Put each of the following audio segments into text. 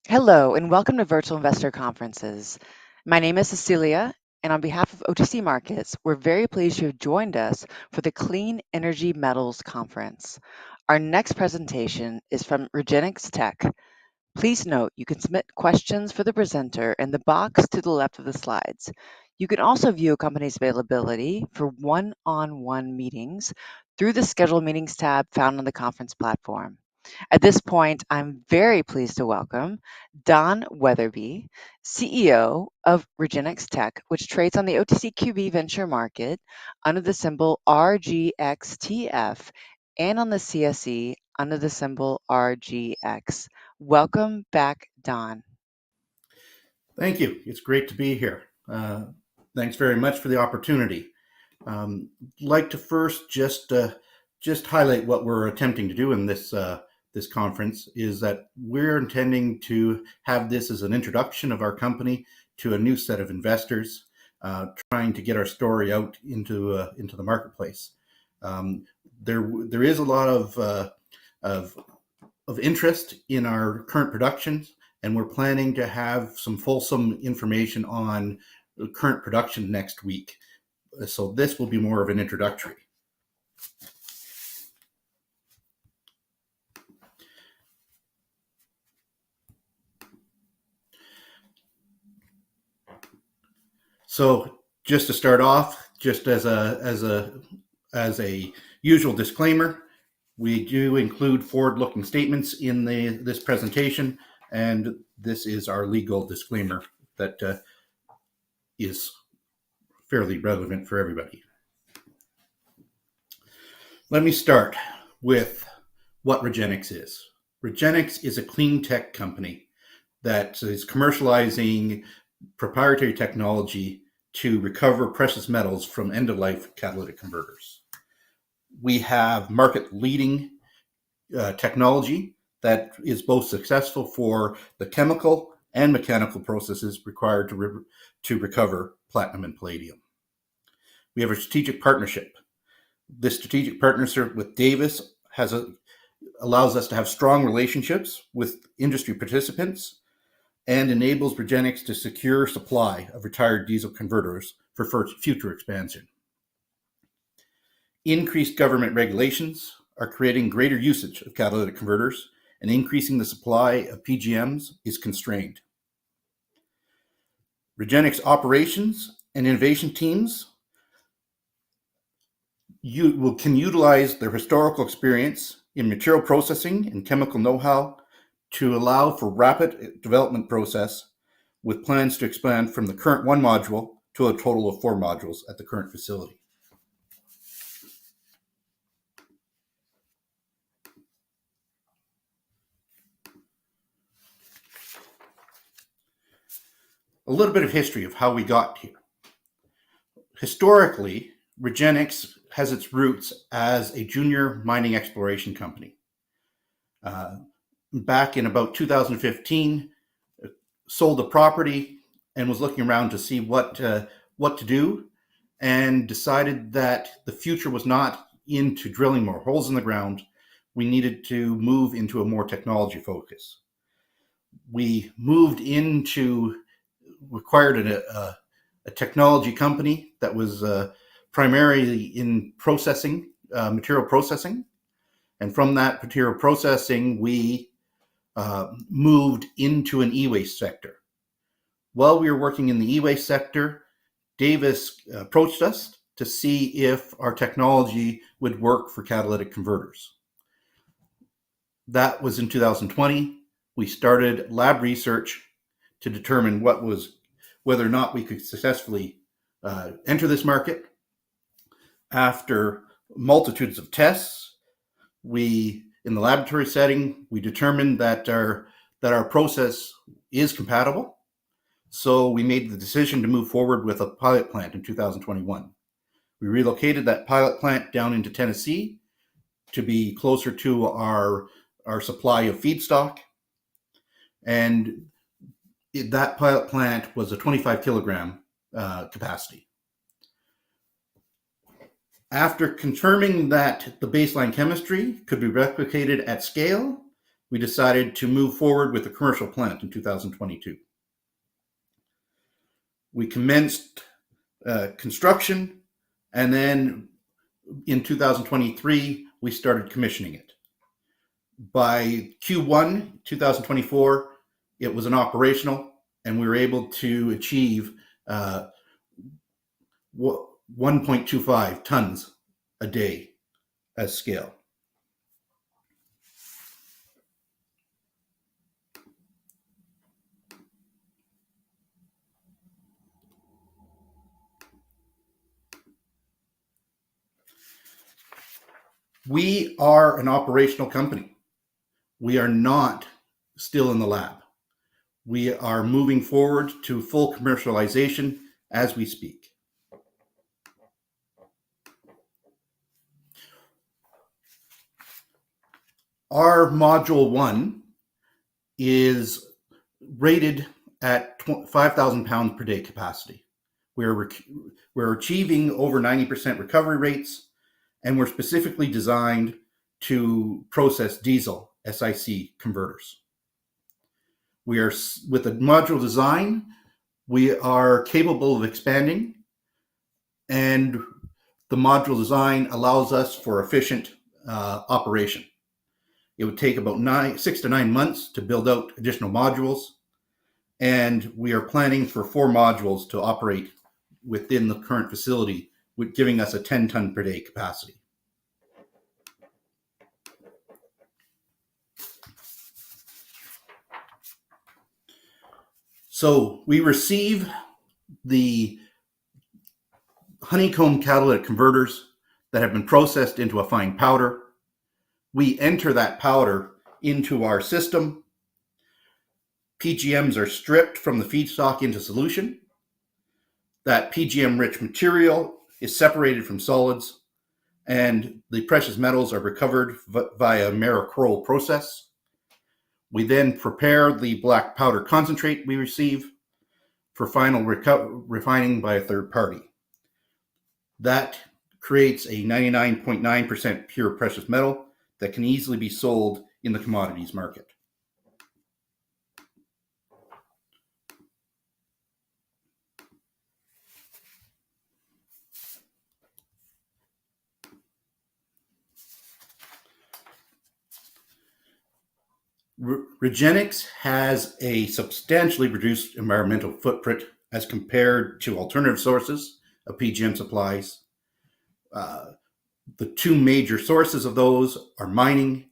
Hello, and welcome to Virtual Investor Conferences. My name is Cecilia, and on behalf of OTC Markets, we're very pleased you have joined us for the Clean Energy Metals Conference. Our next presentation is from Regenx Tech. Please note you can submit questions for the presenter in the box to the left of the slides. You can also view a company's availability for one-on-one meetings through the Schedule Meetings tab found on the conference platform. At this point, I'm very pleased to welcome Don Weatherby, CEO of Regenx Tech, which trades on the OTCQB venture market under the symbol RGXTF and on the CSE under the symbol RGX. Welcome back, Don. Thank you. It's great to be here. Thanks very much for the opportunity. Like to first just highlight what we're attempting to do in this conference is that we're intending to have this as an introduction of our company to a new set of investors, trying to get our story out into the marketplace. There is a lot of interest in our current productions, and we're planning to have some fulsome information on current production next week. So this will be more of an introductory. So just to start off, just as a usual disclaimer, we do include forward-looking statements in this presentation, and this is our legal disclaimer that is fairly relevant for everybody. Let me start with what Regenx is. Regenx is a clean tech company that is commercializing proprietary technology to recover precious metals from end-of-life catalytic converters. We have market-leading technology that is both successful for the chemical and mechanical processes required to recover platinum and palladium. We have a strategic partnership. This strategic partnership with Davis allows us to have strong relationships with industry participants and enables Regenx to secure supply of retired diesel converters for future expansion. Increased government regulations are creating greater usage of catalytic converters, and increasing the supply of PGMs is constrained. Regenx operations and innovation teams can utilize their historical experience in material processing and chemical know-how to allow for rapid development process, with plans to expand from the current 1 module to a total of 4 modules at the current facility. A little bit of history of how we got here. Historically, Regenx has its roots as a junior mining exploration company. Back in about 2015, sold the property and was looking around to see what to do, and decided that the future was not into drilling more holes in the ground. We needed to move into a more technology focus. We required a technology company that was primarily in processing, material processing. And from that material processing, we moved into an e-waste sector. While we were working in the e-waste sector, Davis approached us to see if our technology would work for catalytic converters. That was in 2020. We started lab research to determine whether or not we could successfully enter this market. After multitudes of tests, in the laboratory setting, we determined that our process is compatible. So we made the decision to move forward with a pilot plant in 2021. We relocated that pilot plant down into Tennessee to be closer to our supply of feedstock. And that pilot plant was a 25 kilogram capacity. After confirming that the baseline chemistry could be replicated at scale, we decided to move forward with the commercial plant in 2022. We commenced construction, and then in 2023, we started commissioning it. By Q1 2024, it was an operational, and we were able to achieve 1.25 tons a day as scale. We are an operational company. We are not still in the lab. We are moving forward to full commercialization as we speak. Our Module 1 is rated at 5,000 pounds per day capacity. We're achieving over 90% recovery rates, and we're specifically designed to process diesel SiC converters. We are, with the module design, we are capable of expanding, and the module design allows us for efficient operation. It would take about 6 to 9 months to build out additional modules, and we are planning for 4 modules to operate within the current facility, giving us a 10-ton per day capacity. So we receive the honeycomb catalytic converters that have been processed into a fine powder. We enter that powder into our system. PGMs are stripped from the feedstock into solution. That PGM-rich material is separated from solids, and the precious metals are recovered via Merrill-Kroll process. We then prepare the black powder concentrate we receive for final refining by a third party. That creates a 99.9% pure precious metal that can easily be sold in the commodities market. Regenx has a substantially reduced environmental footprint as compared to alternative sources of PGM supplies. The 2 major sources of those are mining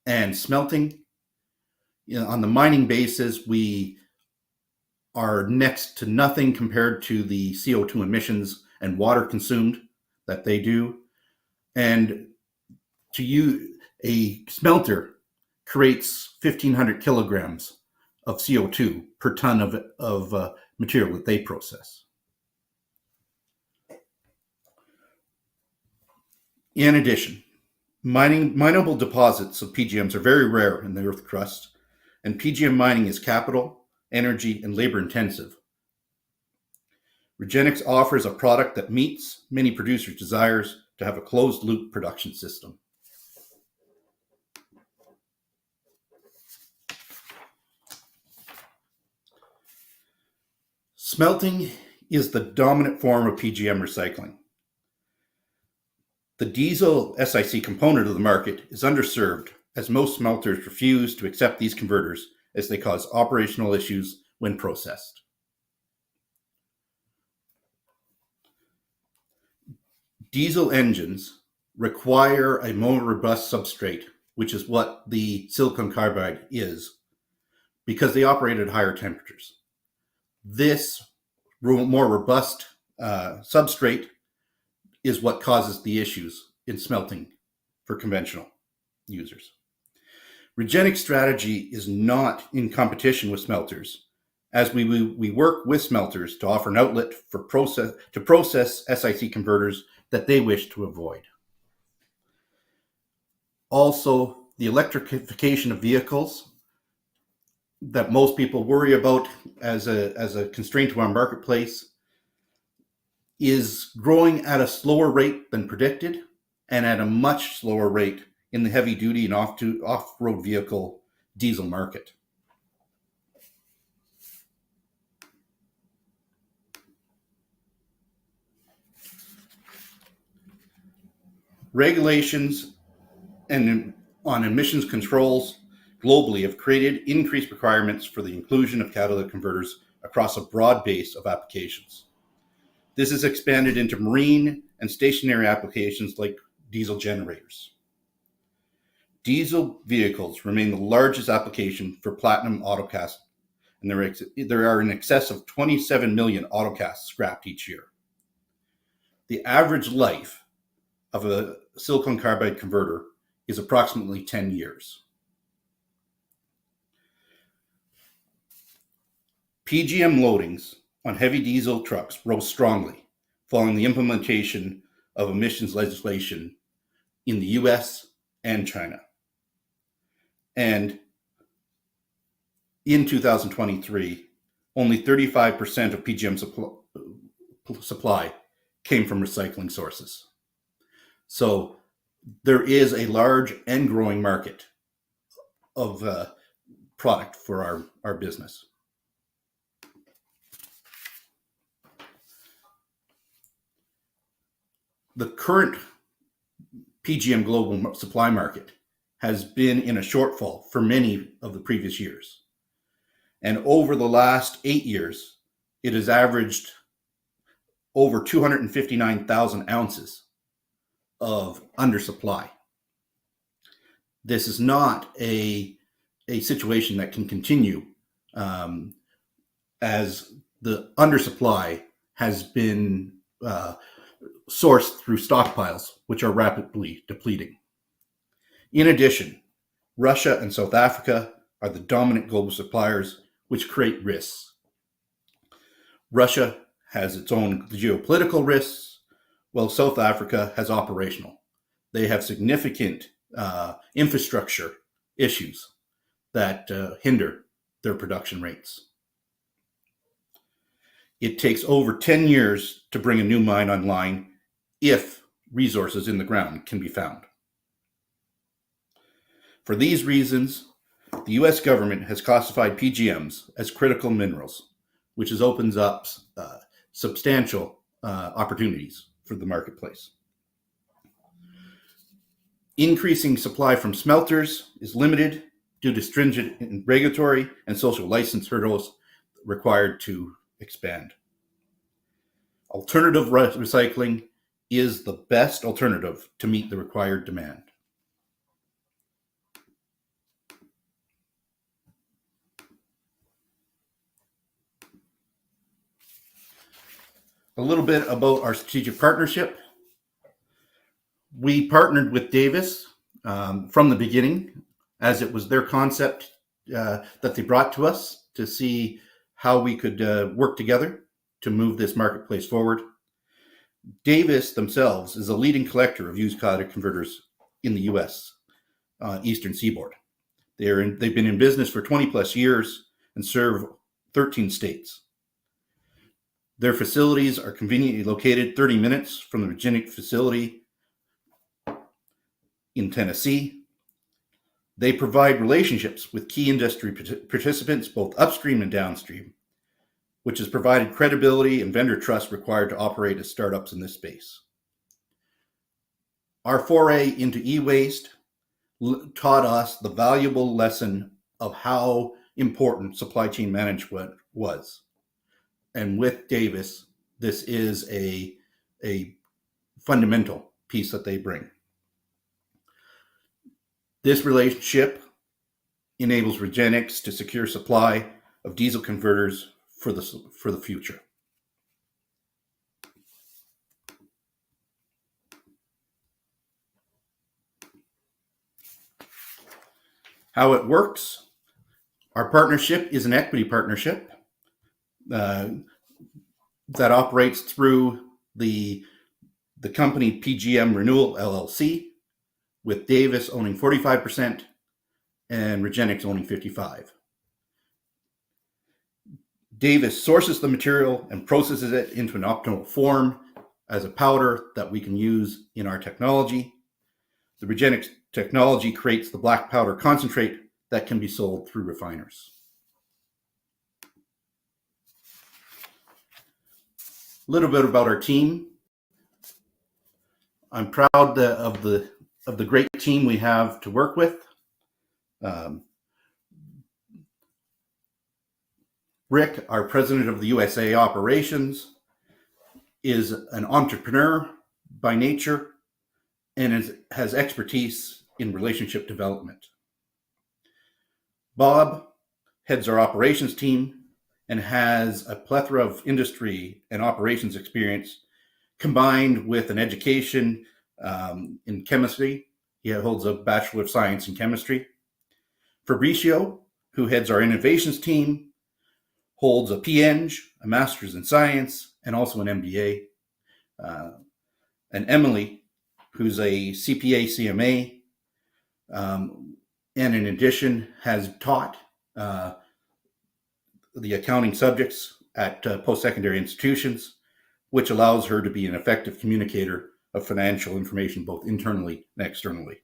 and smelting. On the mining basis, we are next to nothing compared to the CO2 emissions and water consumed that they do. And to use a smelter creates 1,500 kilograms of CO2 per ton of material that they process. In addition, mineable deposits of PGMs are very rare in the earth crust, and PGM mining is capital, energy, and labor intensive. Regenx offers a product that meets many producers' desires to have a closed loop production system. Smelting is the dominant form of PGM recycling. The diesel SiC component of the market is underserved, as most smelters refuse to accept these converters as they cause operational issues when processed. Diesel engines require a more robust substrate, which is what the silicon carbide is, because they operate at higher temperatures. This more robust substrate is what causes the issues in smelting for conventional users. Regenx strategy is not in competition with smelters, as we work with smelters to offer an outlet for process SiC converters that they wish to avoid. Also, the electrification of vehicles that most people worry about as a constraint to our marketplace is growing at a slower rate than predicted, and at a much slower rate in the heavy duty and off-road vehicle diesel market. Regulations and on emissions controls globally have created increased requirements for the inclusion of catalytic converters across a broad base of applications. This has expanded into marine and stationary applications like diesel generators. Diesel vehicles remain the largest application for platinum autocast, and there are in excess of 27 million autocasts scrapped each year. The average life of a silicon carbide converter is approximately 10 years. PGM loadings on heavy diesel trucks rose strongly following the implementation of emissions legislation in the US and China. And in 2023, only 35% of PGM supply came from recycling sources. So there is a large and growing market of product for our business. The current PGM global supply market has been in a shortfall for many of the previous years. And over the last 8 years, it has averaged over 259,000 ounces of undersupply. This is not a situation that can continue as the undersupply has been sourced through stockpiles, which are rapidly depleting. In addition, Russia and South Africa are the dominant global suppliers, which create risks. Russia has its own geopolitical risks, while South Africa has operational. They have significant infrastructure issues that hinder their production rates. It takes over 10 years to bring a new mine online if resources in the ground can be found. For these reasons, the US government has classified PGMs as critical minerals, which opens up substantial opportunities for the marketplace. Increasing supply from smelters is limited due to stringent regulatory and social license hurdles required to expand. Alternative recycling is the best alternative to meet the required demand. A little bit about our strategic partnership. We partnered with Davis from the beginning, as it was their concept that they brought to us to see how we could work together to move this marketplace forward. Davis themselves is a leading collector of used catalytic converters in the US Eastern Seaboard. They've been in business for 20 plus years and serve 13 states. Their facilities are conveniently located 30 minutes from the Regenx facility in Tennessee. They provide relationships with key industry participants, both upstream and downstream, which has provided credibility and vendor trust required to operate as startups in this space. Our foray into e-waste taught us the valuable lesson of how important supply chain management was. And with Davis, this is a fundamental piece that they bring. This relationship enables Regenx to secure supply of diesel converters for the future. How it works. Our partnership is an equity partnership that operates through the company PGM Renewal LLC, with Davis owning 45% and Regenx owning 55%. Davis sources the material and processes it into an optimal form as a powder that we can use in our technology. The Regenx technology creates the black powder concentrate that can be sold through refiners. A little bit about our team. I'm proud of the great team we have to work with. Rick, our president of the USA operations, is an entrepreneur by nature and has expertise in relationship development. Bob heads our operations team and has a plethora of industry and operations experience combined with an education in chemistry. He holds a Bachelor of Science in Chemistry. Fabricio, who heads our innovations team, holds a PEng, a Master's in Science, and also an MBA. And Emily, who's a CPA CMA, and in addition has taught the accounting subjects at post-secondary institutions, which allows her to be an effective communicator of financial information both internally and externally.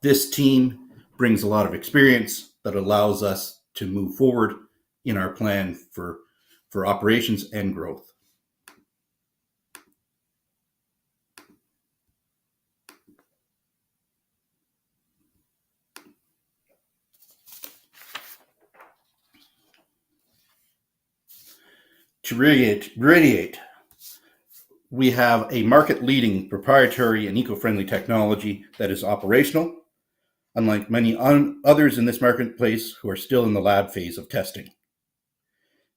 This team brings a lot of experience that allows us to move forward in our plan for operations and growth. To reiterate, we have a market-leading proprietary and eco-friendly technology that is operational, unlike many others in this marketplace who are still in the lab phase of testing.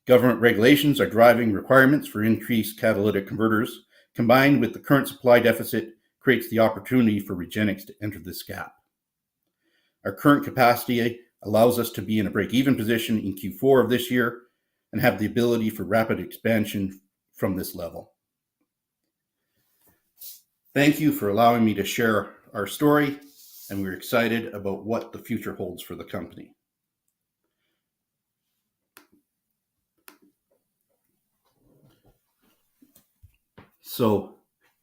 Government regulations are driving requirements for increased catalytic converters, combined with the current supply deficit, creates the opportunity for Regenx to enter this gap. Our current capacity allows us to be in a break-even position in Q4 of this year and have the ability for rapid expansion from this level. Thank you for allowing me to share our story, and we're excited about what the future holds for the company. So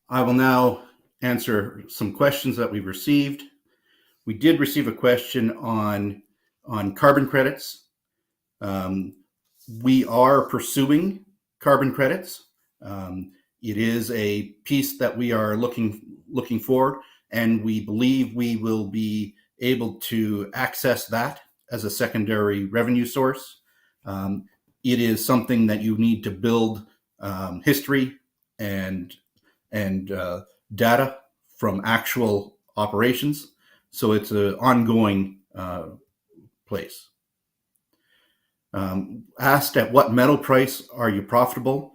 I will now answer some questions that we've received. We did receive a question on carbon credits. We are pursuing carbon credits. It is a piece that we are looking forward, and we believe we will be able to access that as a secondary revenue source. It is something that you need to build history and data from actual operations. So it's an ongoing place. Asked at what metal price are you profitable?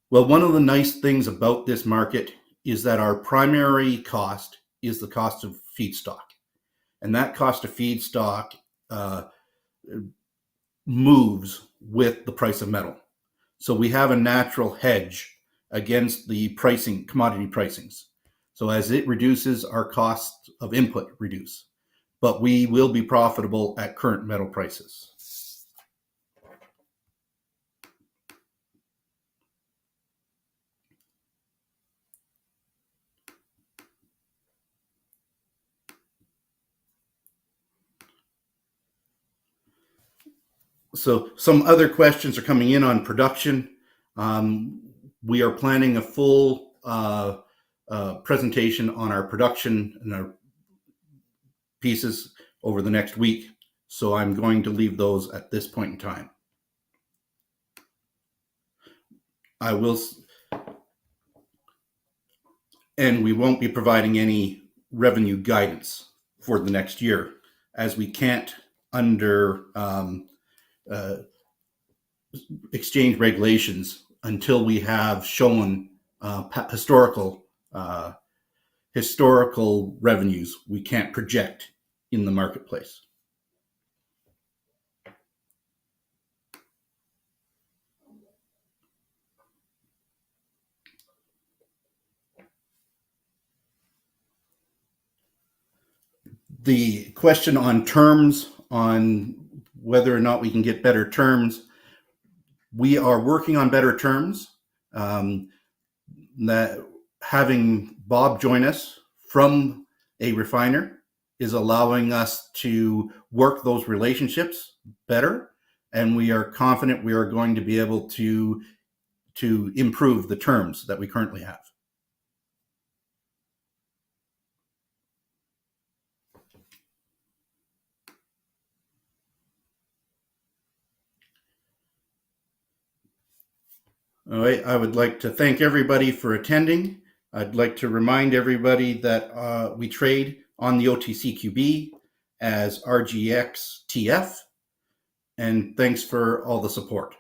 Well, one of the nice things about this market is that our primary cost is the cost of feedstock. And that cost of feedstock moves with the price of metal. So we have a natural hedge against the commodity pricings. So as it reduces, our costs of input reduce. But we will be profitable at current metal prices. So some other questions are coming in on production. We are planning a full presentation on our production and our pieces over the next week. So I'm going to leave those at this point in time. And we won't be providing any revenue guidance for the next year, as we can't under exchange regulations until we have shown historical revenues we can't project in the marketplace. The question on terms, on whether or not we can get better terms, we are working on better terms. That having Bob join us from a refiner is allowing us to work those relationships better, and we are confident we are going to be able to improve the terms that we currently have. All right, I would like to thank everybody for attending. I'd like to remind everybody that we trade on the OTCQB as RGXTF, and thanks for all the support.